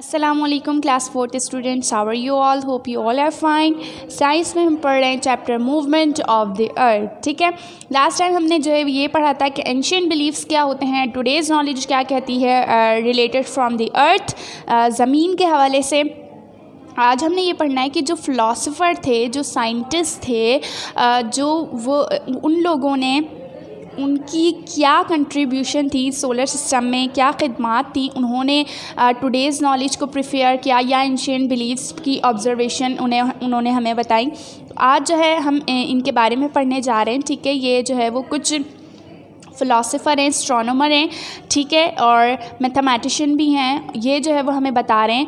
अस्सलामुअलैकुम class 4th students, how are you all? Hope you all are fine. Science में हम पढ़ रहे हैं chapter movement of the earth. ठीक है, लास्ट टाइम हमने जो है ये पढ़ा था कि एंशिएंट बिलीफ्स क्या होते हैं, टुडेज़ नॉलेज क्या कहती है रिलेटेड फ्रॉम द अर्थ, ज़मीन के हवाले से। आज हमने ये पढ़ना है कि जो फ़िलासफ़र थे, जो साइंटिस्ट थे, जो वो उन लोगों ने उनकी क्या कंट्रीब्यूशन थी सोलर सिस्टम में, क्या खिदमात थी, उन्होंने टुडेज़ नॉलेज को प्रिफेयर किया या एंशिएंट बिलीव्स की ऑब्जर्वेशन उन्होंने हमें बताई। आज जो है हम इनके बारे में पढ़ने जा रहे हैं। ठीक है, ये जो है वो कुछ फ़िलासफ़र हैं, एस्ट्रोनॉमर हैं, ठीक है, और मैथमेटिशियन भी हैं। ये जो है वो हमें बता रहे हैं,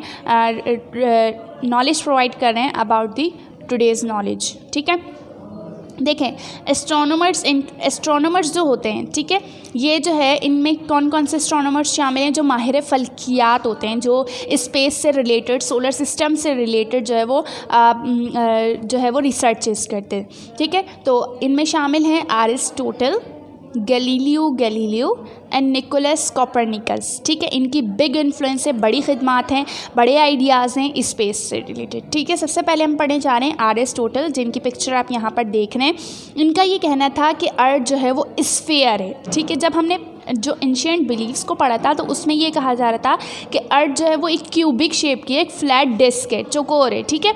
नॉलेज प्रोवाइड कर रहे हैं अबाउट दी टुडेज़ नॉलेज। ठीक है, देखें एस्ट्रोनॉमर्स जो होते हैं, ठीक है, ये जो है इनमें कौन कौन से एस्ट्रोनॉमर्स शामिल हैं? जो माहिर फ़ल्कियात होते हैं, जो स्पेस से रिलेटेड, सोलर सिस्टम से रिलेटेड जो है वो रिसर्चेस करते हैं। ठीक है, तो इनमें शामिल हैं Aristotle, Galileo and Nicholas Copernicus. ठीक है, इनकी बिग इन्फ्लुएंस है, बड़ी खिदमात हैं, बड़े आइडियाज़ हैं स्पेस से रिलेटेड। ठीक है, सबसे पहले हम पढ़ने जा रहे हैं अरिस्टोटल, जिनकी पिक्चर आप यहाँ पर देख रहे हैं। इनका ये कहना था कि अर्थ जो है वो स्फीयर है। ठीक है, जब हमने जो एंशिएंट बिलीव्स को पढ़ा था तो उसमें ये कहा जा रहा था कि अर्थ जो है वो एक क्यूबिक शेप की है, एक फ्लैट डिस्क है, चौकोर है। ठीक है,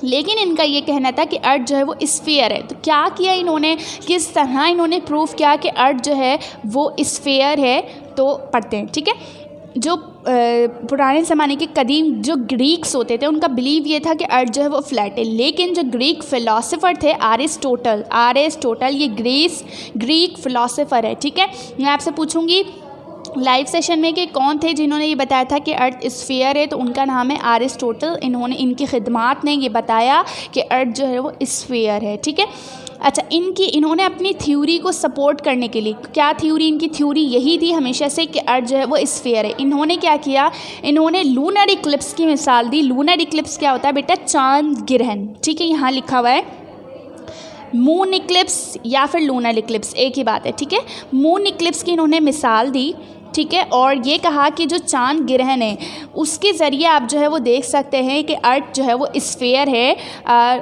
लेकिन इनका ये कहना था कि अर्थ जो है वो स्फीयर है। तो क्या किया इन्होंने, किस तरह इन्होंने प्रूव किया कि अर्थ जो है वो स्फीयर है, तो पढ़ते हैं। ठीक है, जो पुराने ज़माने के कदीम जो ग्रीक्स होते थे, उनका बिलीव ये था कि अर्थ जो है वो फ्लैट है। लेकिन जो ग्रीक फ़िलासफ़र थे अरिस्टोटल, ये ग्रीक फ़िलासफ़र है। ठीक है, मैं आपसे पूछूंगी लाइव सेशन में कि कौन थे जिन्होंने ये बताया था कि अर्थ स्फीयर है, तो उनका नाम है अरिस्टोटल। इनकी खिदमात ने ये बताया कि अर्थ जो है वो स्फीयर है। ठीक है, अच्छा, इन्होंने अपनी थ्योरी को सपोर्ट करने के लिए, क्या थ्योरी, इनकी थ्योरी यही थी हमेशा से कि अर्थ जो है वो स्फीयर है। इन्होंने क्या किया, इन्होंने लूनर इक्लिप्स की मिसाल दी। लूनर इक्लिप्स क्या होता है बेटा? चांद ग्रहण। ठीक है, यहाँ लिखा हुआ है मून इक्लिप्स या फिर लूनर इक्लिप्स, एक ही बात है। ठीक है, मून इक्लिप्स की इन्होंने मिसाल दी। ठीक है, और ये कहा कि जो चांद ग्रहण है उसके ज़रिए आप जो है वो देख सकते हैं कि अर्थ जो है वो स्फीयर है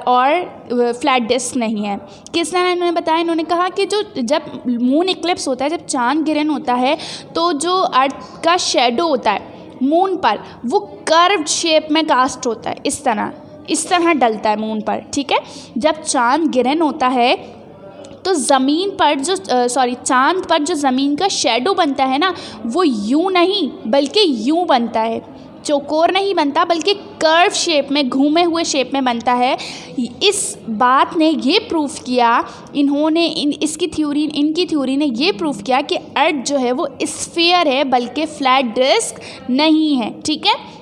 और फ्लैट डिस्क नहीं है। किस तरह इन्होंने बताया? इन्होंने कहा कि जब मून इक्लिप्स होता है, जब चांद ग्रहण होता है, तो जो अर्थ का शेडो होता है मून पर, वो कर्व्ड शेप में कास्ट होता है, इस तरह डलता है मून पर। ठीक है, जब चांद ग्रहण होता है तो ज़मीन पर चांद पर जो ज़मीन का शेडो बनता है ना, वो यूं नहीं बल्कि यूं बनता है, चौकोर नहीं बनता बल्कि कर्व शेप में, घूमे हुए शेप में बनता है। इस बात ने ये प्रूफ किया, इनकी थ्योरी ने ये प्रूफ किया कि अर्थ जो है वो स्फीयर है बल्कि फ्लैट डिस्क नहीं है। ठीक है,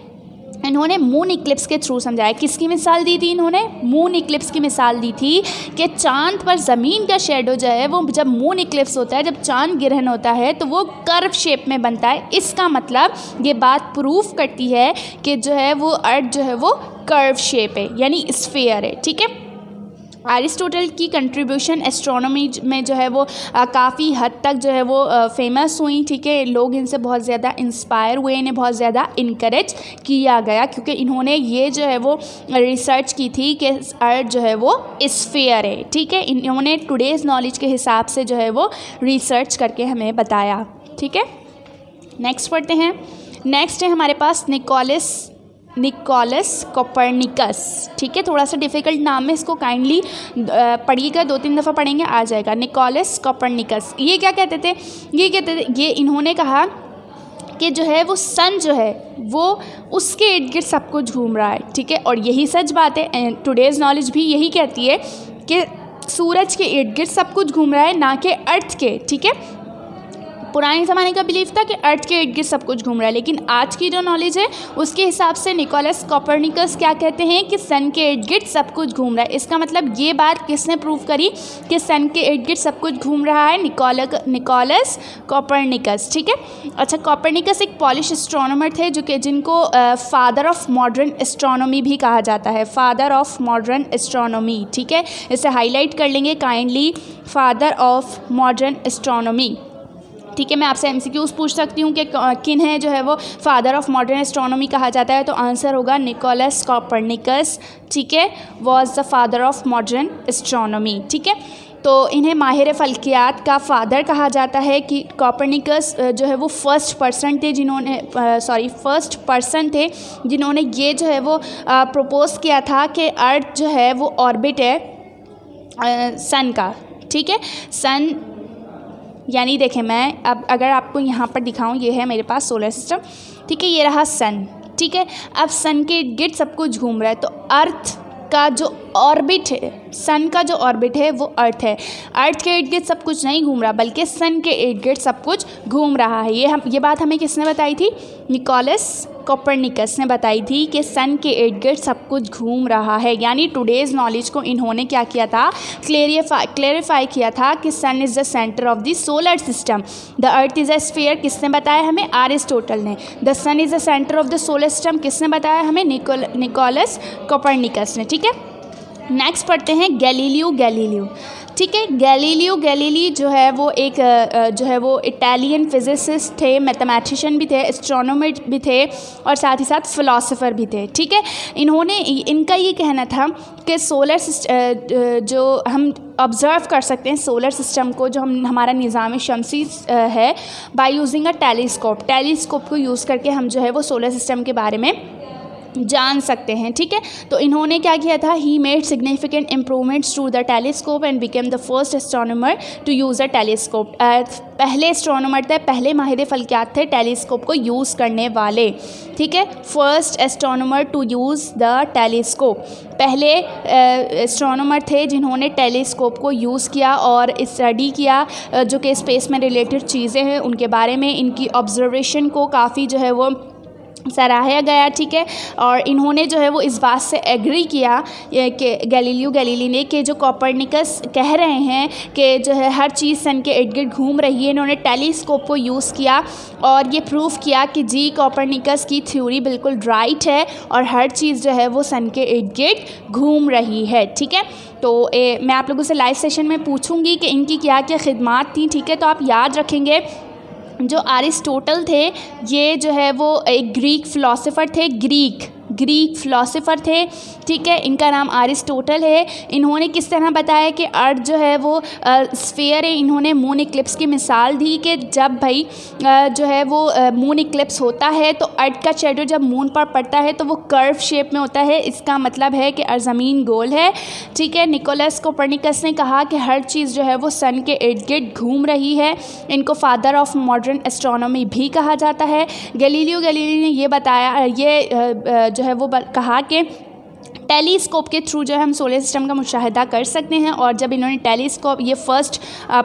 इन्होंने मून इक्लिप्स के थ्रू समझाया। किसकी मिसाल दी थी इन्होंने? मून इक्लिप्स की मिसाल दी थी कि चांद पर ज़मीन का शेडो जो है वो जब मून इक्लिप्स होता है, जब चांद ग्रहण होता है, तो वो कर्व शेप में बनता है। इसका मतलब ये बात प्रूफ करती है कि जो है वो अर्थ जो है वो कर्व शेप है, यानी स्फीयर है। ठीक है, अरिस्टोटल की कंट्रीब्यूशन एस्ट्रोनॉमी में जो है वो काफ़ी हद तक जो है वो फेमस हुई। ठीक है, लोग इनसे बहुत ज़्यादा इंस्पायर हुए, इन्हें बहुत ज़्यादा इनकरेज किया गया, क्योंकि इन्होंने ये जो है वो रिसर्च की थी कि अर्थ जो है वो स्फीयर है। ठीक है, इन्होंने टुडेज़ नॉलेज के हिसाब से जो है वो रिसर्च करके हमें बताया। ठीक है, नेक्स्ट पढ़ते हैं। नेक्स्ट है हमारे पास निकोलस कोपरनिकस। ठीक है, थोड़ा सा डिफ़िकल्ट नाम है, इसको काइंडली पढ़िएगा, 2-3 दफ़ा पढ़ेंगे आ जाएगा। निकोलस कोपरनिकस ये क्या कहते थे? ये इन्होंने कहा कि जो है वो सन जो है वो उसके इर्द गिर्द सब कुछ घूम रहा है। ठीक है, और यही सच बात है, टुडेज़ नॉलेज भी यही कहती है कि सूरज के इर्द गिर्द सब कुछ घूम रहा है, ना कि अर्थ के। ठीक है, पुराने ज़माने का बिलीफ था कि अर्थ के इर्द गिर्द सब कुछ घूम रहा है, लेकिन आज की जो नॉलेज है उसके हिसाब से निकोलस कोपरनिकस क्या कहते हैं कि सन के इर्द गिर्द सब कुछ घूम रहा है। इसका मतलब ये बात किसने प्रूव करी कि सन के इर्द गिर्द सब कुछ घूम रहा है? Nicholas Copernicus. ठीक है, अच्छा, कोपरनिकस एक पॉलिश एस्ट्रोनॉमर थे जिनको फादर ऑफ मॉडर्न एस्ट्रोनॉमी भी कहा जाता है, फादर ऑफ मॉडर्न एस्ट्रोनॉमी। ठीक है, इसे हाईलाइट कर लेंगे kindly, father of modern astronomy. ठीक है, मैं आपसे MCQs पूछ सकती हूँ कि किन है जो है वो फादर ऑफ मॉडर्न एस्ट्रोनॉमी कहा जाता है, तो आंसर होगा निकोलस कोपरनिकस। ठीक है, was the father of modern astronomy. ठीक है, तो इन्हें माहिर फल्कियात का फादर कहा जाता है कि कोपरनिकस जो है वो फर्स्ट पर्सन थे जिन्होंने ये जो है वो प्रपोज किया था कि अर्थ जो है वो ऑर्बिट है सन का। ठीक है, सन यानी देखें, मैं अब अगर आपको यहाँ पर दिखाऊँ, ये है मेरे पास सोलर सिस्टम। ठीक है, ये रहा सन। ठीक है, अब सन के इर्द गिर्द सब कुछ घूम रहा है, तो अर्थ का जो ऑर्बिट है, सन का जो ऑर्बिट है वो अर्थ है। अर्थ के इर्द गिर्द सब कुछ नहीं घूम रहा, बल्कि सन के इर्द गिर्द सब कुछ घूम रहा है। ये बात हमें किसने बताई थी? निकोलस कोपरनिकस ने बताई थी कि सन के इर्द गिर्द सब कुछ घूम रहा है। यानी टुडेज़ नॉलेज को इन्होंने क्या किया था? क्लेरिफाई किया था कि sun is the centre of the solar system, the earth is a sphere. किसने बताया हमें? अरिस्टोटल ने। The sun is the centre of the solar system किसने बताया हमें? निकोलस कोपरनिकस ने। ठीक है, नेक्स्ट पढ़ते हैं गैलीलियो गैलीलियो। ठीक है, गैलीलियो गैलीली जो है वो एक जो है वो इटालियन फिजिसिस्ट थे, मैथमेटिशियन भी थे, एस्ट्रोनॉमर भी थे और साथ ही साथ फ़िलासफ़र भी थे। ठीक है, इनका ये कहना था कि सोलर सिस्टम जो हम ऑब्ज़र्व कर सकते हैं, सोलर सिस्टम को, जो हमारा निज़ाम शमसी है, बाय यूजिंग अ टेलीस्कोप को यूज़ करके हम जो है वो सोलर सिस्टम के बारे में जान सकते हैं। ठीक है, तो इन्होंने क्या किया था? He made significant improvements to the telescope and became the first astronomer to use a telescope. पहले एस्ट्रोनॉमर थे, पहले माहिर फल्कियात थे टेलीस्कोप को यूज़ करने वाले। ठीक है, first astronomer to use the telescope, पहले एस्ट्रोनॉमर थे जिन्होंने टेलीस्कोप को यूज़ किया और स्टडी किया जो कि स्पेस में रिलेटेड चीज़ें हैं उनके बारे में, इनकी ऑब्जर्वेशन को काफ़ी जो है वो सराहा गया। ठीक है, और इन्होंने जो है वो इस बात से एग्री किया कि गैलीलियो गैलीली ने कि जो कोपरनिकस कह रहे हैं कि जो है हर चीज़ सन के इर्द गिर्द घूम रही है, इन्होंने टेलीस्कोप को यूज़ किया और ये प्रूव किया कि जी कोपरनिकस की थ्योरी बिल्कुल राइट है और हर चीज़ जो है वो सन के इर्द गिर्द घूम रही है। ठीक है, तो मैं आप लोगों से लाइव सेशन में पूछूंगी कि इनकी क्या क्या खिदमात थी। ठीक है, तो आप याद रखेंगे जो अरिस्टोटल थे, ये जो है वो एक ग्रीक फ़िलासफ़र थे, ग्रीक फ़िलासफ़र थे। ठीक है, इनका नाम अरिस्टोटल है। इन्होंने किस तरह बताया कि अर्थ जो है वो स्फीयर है। इन्होंने मून इक्लिप्स की मिसाल दी कि जब भाई जो है वो मून इक्लिप्स होता है तो अर्थ का शैडो जब मून पर पड़ता है तो वो कर्व शेप में होता है, इसका मतलब है कि ज़मीन गोल है। ठीक है, निकोलस कोपरनिकस ने कहा कि हर चीज़ जो है वो सन के इर्द गिर्द घूम रही है। इनको फादर ऑफ मॉडर्न एस्ट्रोनॉमी भी कहा जाता है। गैलीलियो गैलीली ने ये बताया, ये जो है वो कहा कि टेलीस्कोप के थ्रू जो है हम सोलर सिस्टम का मुशाहिदा कर सकते हैं। और जब इन्होंने टेलीस्कोप, ये फर्स्ट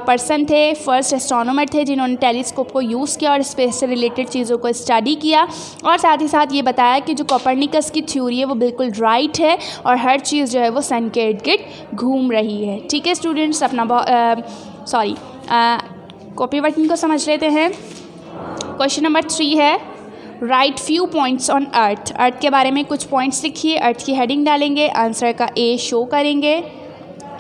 पर्सन थे, फर्स्ट एस्ट्रोनॉमर थे जिन्होंने टेलीस्कोप को यूज़ किया और स्पेस से रिलेटेड चीज़ों को स्टडी किया और साथ ही साथ ये बताया कि जो कोपरनिकस की थ्योरी है वो बिल्कुल राइट है और हर चीज़ जो है वो सन के इर्द गिर्द घूम रही है। ठीक है स्टूडेंट्स, अपना कॉपी वर्किंग को समझ लेते हैं। क्वेश्चन नंबर 3 है, write few points on earth. Earth के बारे में कुछ पॉइंट्स लिखिए, अर्थ की हेडिंग डालेंगे, आंसर का ए शो करेंगे।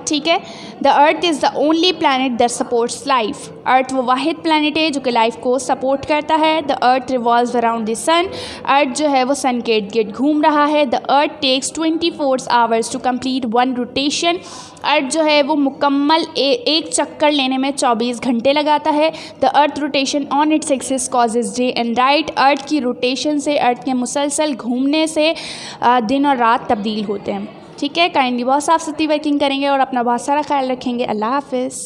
ठीक है, the earth is the only planet that supports life. Earth वो वाहिद प्लानट है जो कि लाइफ को सपोर्ट करता है। The earth revolves around the sun. Earth जो है वो सन के इर्द गिर्द घूम रहा है। The earth takes 24 hours to complete 1 rotation. Earth जो है वो मुकम्मल एक चक्कर लेने में 24 घंटे लगाता है। The earth rotation on its axis causes day and night. Earth की रोटेशन से, अर्थ के मुसलसल घूमने से दिन और रात तब्दील होते हैं। ठीक है, काइंडली बहुत साफ सुथरी वर्किंग करेंगे और अपना बहुत सारा ख्याल रखेंगे। अल्लाह हाफिज़।